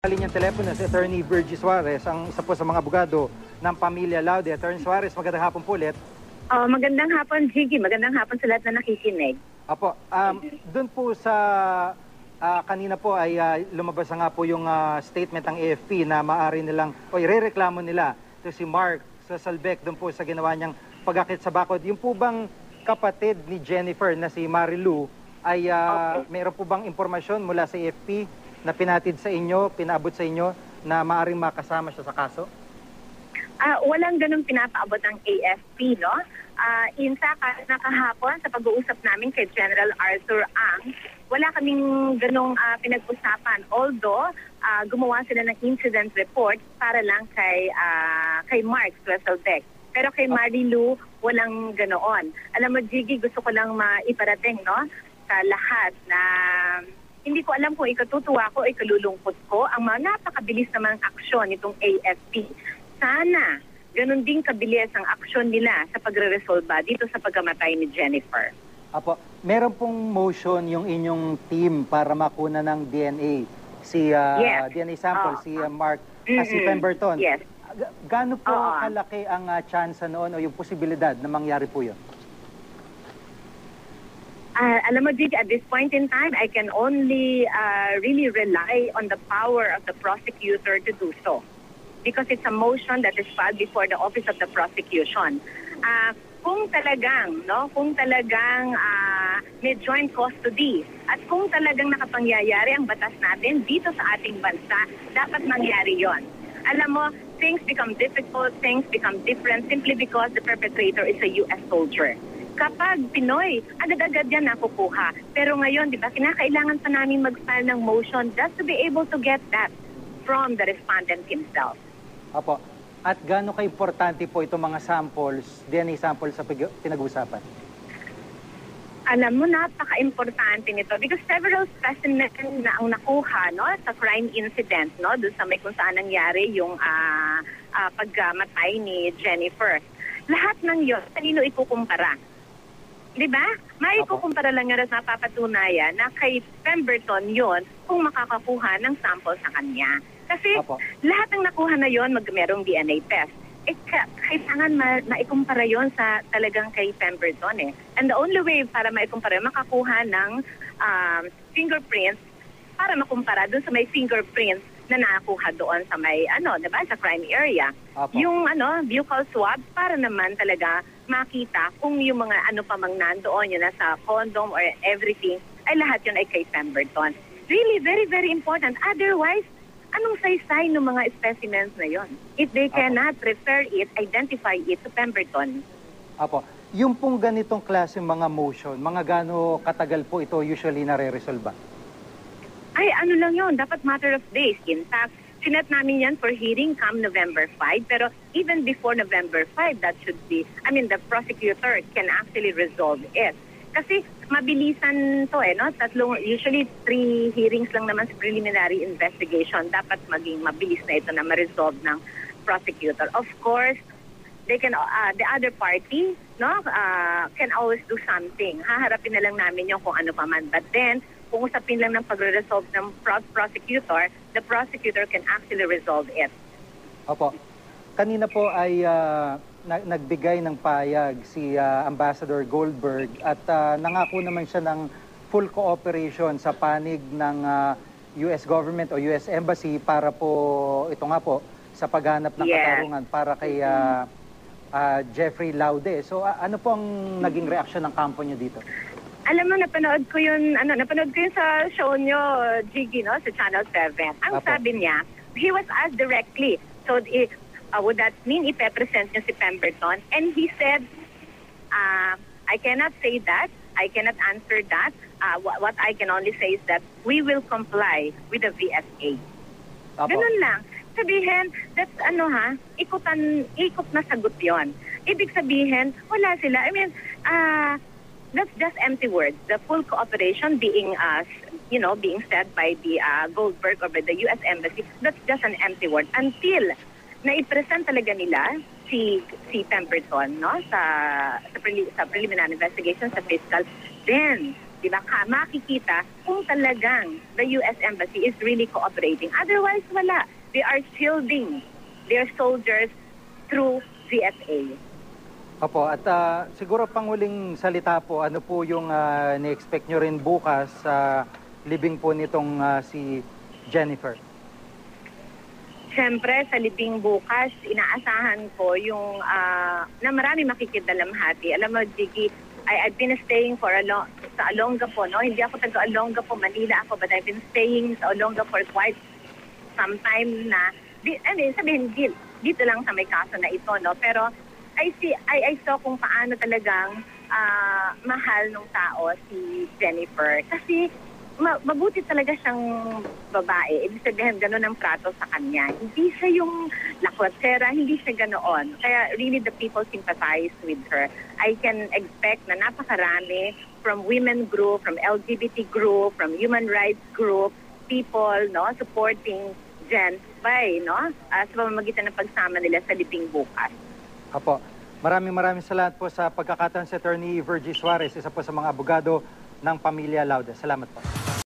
Linyang telepono si Attorney Virgie Suarez, ang isa po sa mga abogado ng pamilya Laude. Attorney Suarez, magandang hapon po ulit. Magandang hapon, Jiggy. Magandang hapon sa lahat na nakikinig. Apo, doon po sa kanina po ay lumabas na nga po yung statement ng AFP na maaari nilang, o irereklamo nila to si Mark Sasalbec doon po sa ginawa niyang pag-akit sa bakod. Yung po bang kapatid ni Jennifer na si Marilu ay meron po bang impormasyon mula sa AFP na pinatid sa inyo, pinaabot sa inyo na maaaring makasama siya sa kaso? Walang ganun pinapaabot ang AFP, no? In fact, nakahapon sa pag-uusap namin kay General Arthur Ang, wala kaming ganung pinag-usapan. Although, gumawa sila ng incident report para lang kay Mark Sasalbec. Pero kay Marilu, walang ganoon. Alam mo, Jiggy, gusto ko lang maiparating, no? Sa lahat na hindi ko alam kung ikatutuwa ko o ikalulungkot ko ang mga napakabilis namang aksyon nitong AFP. Sana ganun din kabilis ang aksyon nila sa pagre-resolba dito sa pagkamatay ni Jennifer. Apo, meron pong motion yung inyong team para makuna ng DNA. Yes. DNA sample, si Mark, si Pemberton. Yes. Gaano po kalaki ang chance noon o yung posibilidad na mangyari po yun? Alam mo, Gigi, at this point in time, I can only really rely on the power of the prosecutor to do so. Because it's a motion that is filed before the Office of the Prosecution. Kung talagang may joint custody at kung talagang nakapangyayari ang batas natin dito sa ating bansa, dapat mangyari yon. Alam mo, things become difficult, things become different simply because the perpetrator is a U.S. soldier. Kapag Pinoy, agad-agad yan nakukuha. Pero ngayon, di ba, kinakailangan pa namin mag-file ng motion just to be able to get that from the respondent himself. Apo. At gaano ka-importante po itong mga samples, DNA samples sa pinag-usapan? Alam mo, napaka-importante nito because several specimens na ang nakuha, no, sa crime incident, no, doon sa may kung saan nangyari yung pagkamatay ni Jennifer. Lahat ng yun, kanino ikukumpara? Diba? May ikukumpara lang nga at napapatunayan na kay Pemberton yon kung makakakuha ng sample sa kanya. Kasi lahat ng nakuha na yon merong DNA test. Kailangan maikumpara yon sa talagang kay Pemberton eh. And the only way para maikumpara, makakuha ng fingerprints para makumpara doon sa may fingerprints na nakuha doon sa may diba, sa crime area. Yung buccal swab para naman talaga makita kung yung mga pa mang nandoon yun sa condom or everything ay lahat yun ay kay Pemberton. Really very very important. Otherwise, anong saysay ng mga specimens na yon if they cannot refer it, identify it to Pemberton? Apo. Yung pong ganitong klase mga motion, mga gaano katagal po ito usually nare-resolve? Ay, lang yun. Dapat matter of days. In fact, sinet namin yan for hearing come November 5. Pero even before November 5, that should be, the prosecutor can actually resolve it. Kasi mabilisan to no? Usually 3 hearings lang naman sa preliminary investigation. Dapat maging mabilis na ito na ma-resolve ng prosecutor. Of course, they can, the other party, can always do something. Haharapin na lang namin yung kung ano pa man. But then, kung usapin lang ng pagre-resolve ng prosecutor, the prosecutor can actually resolve it. Opo. Kanina po ay nagbigay ng payag si Ambassador Goldberg at nangako naman siya ng full cooperation sa panig ng US government o US Embassy para po, ito nga po, sa paghanap ng katarungan para kay Jeffrey Laude. So ano po ang naging reaksyon ng kampo niyo dito? Alam mo, napanood ko yun sa show nyo, Jiggy, no, sa Channel 7. Ang sabi niya, he was asked directly, so would that mean ipepresent niya si Pemberton? And he said, I cannot say that, I cannot answer that. What I can only say is that we will comply with the VSA. Ganun lang. Sabihin, that's ikot na sagot yon. Ibig sabihin, wala sila. That's just empty words. The full cooperation being said by the Goldberg or by the U.S. Embassy, that's just an empty word. Until na-present talaga nila si Pemberton, no, sa preliminary investigation sa fiscal, then diba, makikita kung talagang the U.S. Embassy is really cooperating. Otherwise, wala. They are shielding their soldiers through GSA. Opo, at siguro panguling salita po, ano po yung ni-expect nyo rin bukas sa libing po nitong si Jennifer? Siyempre, sa libing bukas, inaasahan ko yung na marami makikidalamhati. Alam mo, Jiggy, I've been staying for sa Olongapo, no? Hindi ako taga-Olongapo, Manila ako, but I've been staying sa Olongapo for quite some time na, sabihin, dito lang sa may kaso na ito, no? Pero I saw kung paano talagang mahal ng tao si Jennifer. Kasi mabuti talaga siyang babae. Ibig sabihin, gano'n ang trato sa kanya. Hindi siya yung lakwatera, hindi siya ganoon. Kaya really the people sympathize with her. I can expect na napakarami from women group, from LGBT group, from human rights group, people no supporting Jen by sa pamamagitan ng pagsama nila sa libing bukas. Apo, maraming salamat po sa pagkakataon si Attorney Virgie Suarez, isa po sa mga abogado ng Pamilya Lauda. Salamat po.